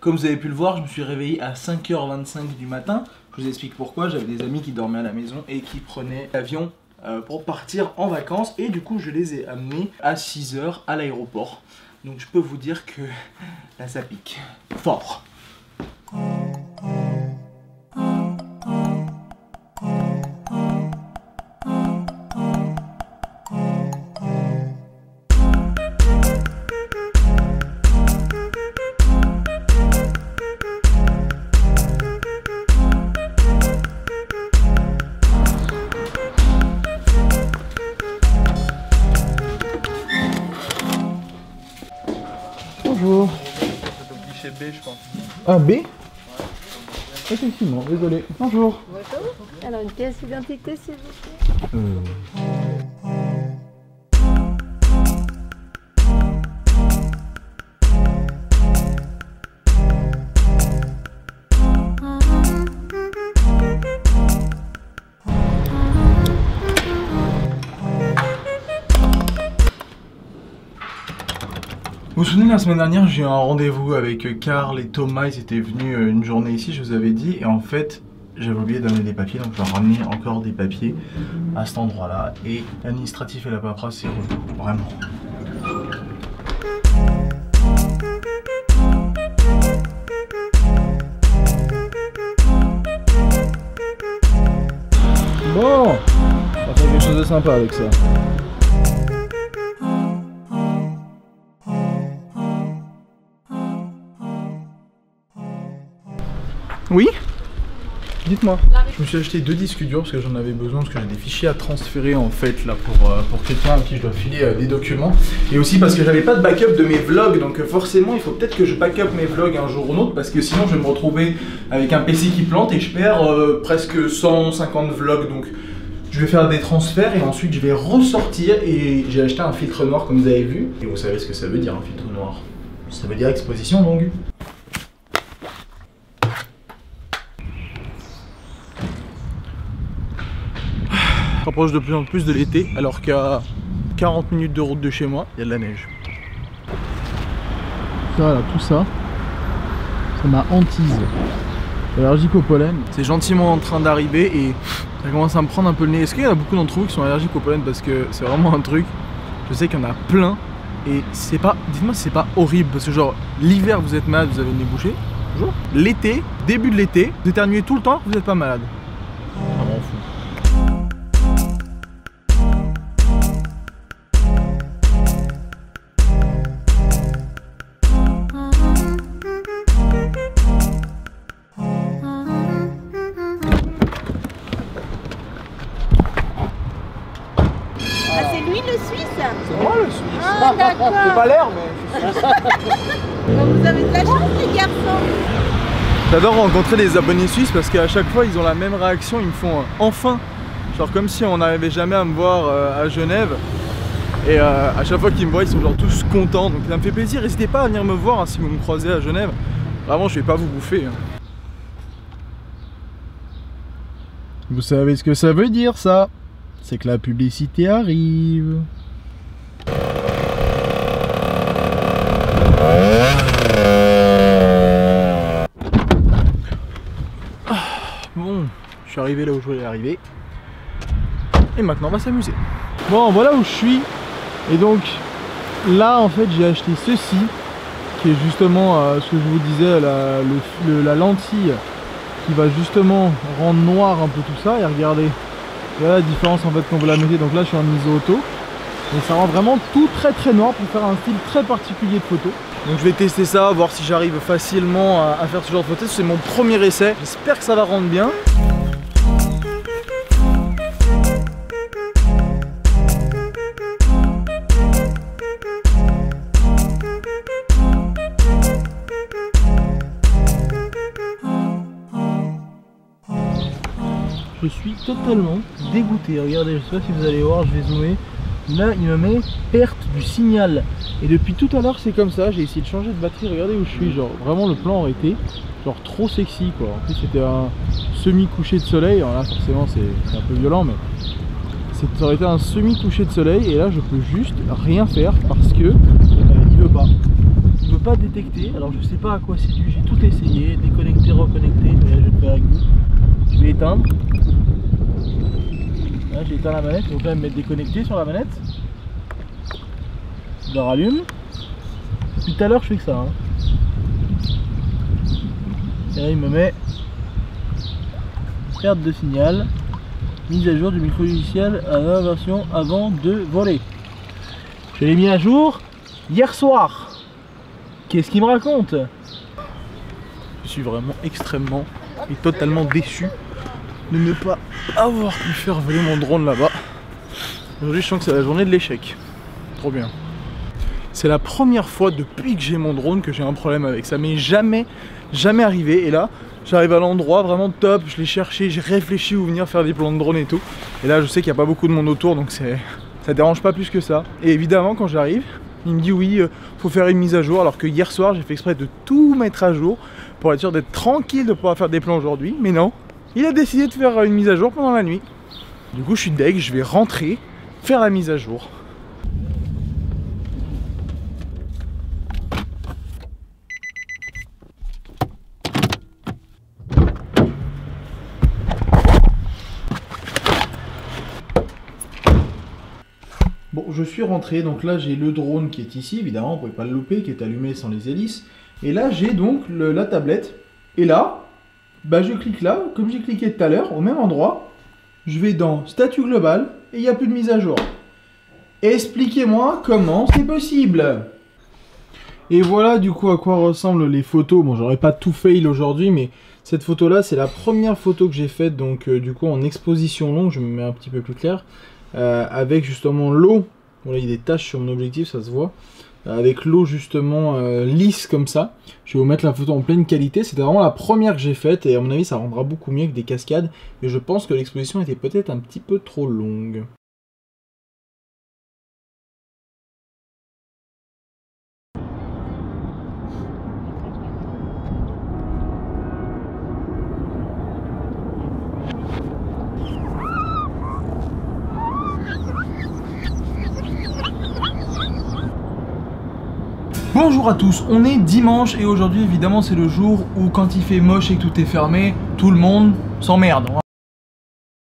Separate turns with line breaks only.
Comme vous avez pu le voir, je me suis réveillé à 5h25 du matin. Je vous explique pourquoi. J'avais des amis qui dormaient à la maison et qui prenaient l'avion pour partir en vacances. Et du coup, je les ai amenés à 6h à l'aéroport. Donc je peux vous dire que là, ça pique fort.
Bonjour.
C'est au guichet B, je pense.
Ah, B? Ouais. Effectivement, désolé. Bonjour.
Bonjour. Alors, une pièce d'identité, s'il vous plaît.
Vous vous souvenez, la semaine dernière, j'ai eu un rendez-vous avec Karl et Thomas. Ils étaient venus une journée ici, je vous avais dit. Et en fait, j'avais oublié d'amener des papiers, donc je leur ai ramené encore des papiers à cet endroit-là. Et l'administratif et la paperasse, c'est relou, vraiment.
Bon, on va faire quelque chose de sympa avec ça. Oui? Dites-moi. Je me suis acheté 2 disques durs parce que j'en avais besoin, parce que j'ai des fichiers à transférer en fait là pour quelqu'un à qui je dois filer des documents. Et aussi parce que j'avais pas de backup de mes vlogs, donc forcément il faut peut-être que je backup mes vlogs un jour ou l'autre, parce que sinon je vais me retrouver avec un PC qui plante et je perds presque 150 vlogs. Donc je vais faire des transferts et ensuite je vais ressortir, et j'ai acheté un filtre noir comme vous avez vu. Et vous savez ce que ça veut dire un filtre noir? Ça veut dire exposition longue. Je rapproche de plus en plus de l'été, alors qu'à 40 minutes de route de chez moi, il y a de la neige. Ça là, tout ça, ça m'a hantise. Allergique au pollen.
C'est gentiment en train d'arriver et ça commence à me prendre un peu le nez. Est-ce qu'il y en a beaucoup d'entre vous qui sont allergiques au pollen? Parce que c'est vraiment un truc, je sais qu'il y en a plein. Et c'est pas, dites-moi si c'est pas horrible, parce que genre l'hiver vous êtes malade, vous avez le nez bouché. Bonjour. L'été, début de l'été, vous éternuez tout le temps, vous n'êtes pas malade. Ça m'en fout.
Ah, c'est lui le Suisse?
C'est moi le Suisse.
Ah, d'accord.
C'est pas l'air, mais je suis suisse.
Vous avez de la chance, les garçons.
J'adore rencontrer des abonnés suisses parce qu'à chaque fois ils ont la même réaction, ils me font enfin, genre comme si on n'arrivait jamais à me voir à Genève. Et à chaque fois qu'ils me voient, ils sont genre tous contents, donc ça me fait plaisir. N'hésitez pas à venir me voir hein, si vous me croisez à Genève. Vraiment, je vais pas vous bouffer. Hein.
Vous savez ce que ça veut dire ça? C'est que la publicité arrive.
Bon, je suis arrivé là où je voulais arriver. Et maintenant, on va s'amuser.
Bon, voilà où je suis. Et donc, là, en fait, j'ai acheté ceci, qui est justement ce que je vous disais, la lentille qui va justement rendre noir un peu tout ça. Et regardez, voilà la différence en fait quand vous la mettez. Donc là, je suis en ISO auto. Et ça rend vraiment tout très noir pour faire un style très particulier de photo.
Donc je vais tester ça, voir si j'arrive facilement à faire ce genre de photo. C'est mon premier essai. J'espère que ça va rendre bien.
Je suis totalement dégoûté. Regardez, je sais pas si vous allez voir, je vais zoomer. Là, il me met perte du signal. Et depuis tout à l'heure, c'est comme ça. J'ai essayé de changer de batterie. Regardez où je suis. Genre, vraiment, le plan aurait été genre trop sexy, quoi. En plus, c'était un semi-coucher de soleil. Alors là, forcément, c'est un peu violent, mais ça aurait été un semi-coucher de soleil. Et là, je peux juste rien faire parce que il veut pas. Il veut
pas détecter. Alors je sais pas à quoi c'est dû, j'ai tout essayé, déconnecter, reconnecter. Là, je vais le faire avec vous. Je vais éteindre. Là j'ai éteint la manette, donc là me mettre déconnecté sur la manette. Je la rallume. Depuis tout à l'heure je fais que ça. Hein. Et là il me met perte de signal, mise à jour du micro logiciel à la version avant de voler. Je l'ai mis à jour hier soir. Qu'est-ce qu'il me raconte? Je suis vraiment extrêmement et totalement déçu de ne pas avoir pu faire voler mon drone là-bas. Aujourd'hui je sens que c'est la journée de l'échec. Trop bien. C'est la première fois depuis que j'ai mon drone que j'ai un problème avec ça, mais jamais arrivé. Et là j'arrive à l'endroit vraiment top, je l'ai cherché, j'ai réfléchi où venir faire des plans de drone et tout. Et là je sais qu'il n'y a pas beaucoup de monde autour, donc ça dérange pas plus que ça. Et évidemment quand j'arrive, il me dit oui, faut faire une mise à jour, alors que hier soir j'ai fait exprès de tout mettre à jour pour être sûr d'être tranquille de pouvoir faire des plans aujourd'hui. Mais non, il a décidé de faire une mise à jour pendant la nuit. Du coup je suis deg, je vais rentrer, faire la mise à jour. Bon, je suis rentré, donc là j'ai le drone qui est ici, évidemment, vous ne pouvez pas le louper, qui est allumé sans les hélices. Et là j'ai donc la tablette, et là, bah je clique là, comme j'ai cliqué tout à l'heure, au même endroit, je vais dans statut global, et il n'y a plus de mise à jour. Expliquez-moi comment c'est possible. Et voilà du coup à quoi ressemblent les photos. Bon, j'aurais pas tout fail aujourd'hui, mais cette photo là, c'est la première photo que j'ai faite, donc du coup en exposition longue, je me mets un petit peu plus clair. Avec justement l'eau, bon là il y a des taches sur mon objectif, ça se voit, avec l'eau justement lisse comme ça. Je vais vous mettre la photo en pleine qualité, c'était vraiment la première que j'ai faite et à mon avis ça rendra beaucoup mieux que des cascades, mais je pense que l'exposition était peut-être un petit peu trop longue. Bonjour à tous, on est dimanche et aujourd'hui évidemment c'est le jour où quand il fait moche et que tout est fermé, tout le monde s'emmerde.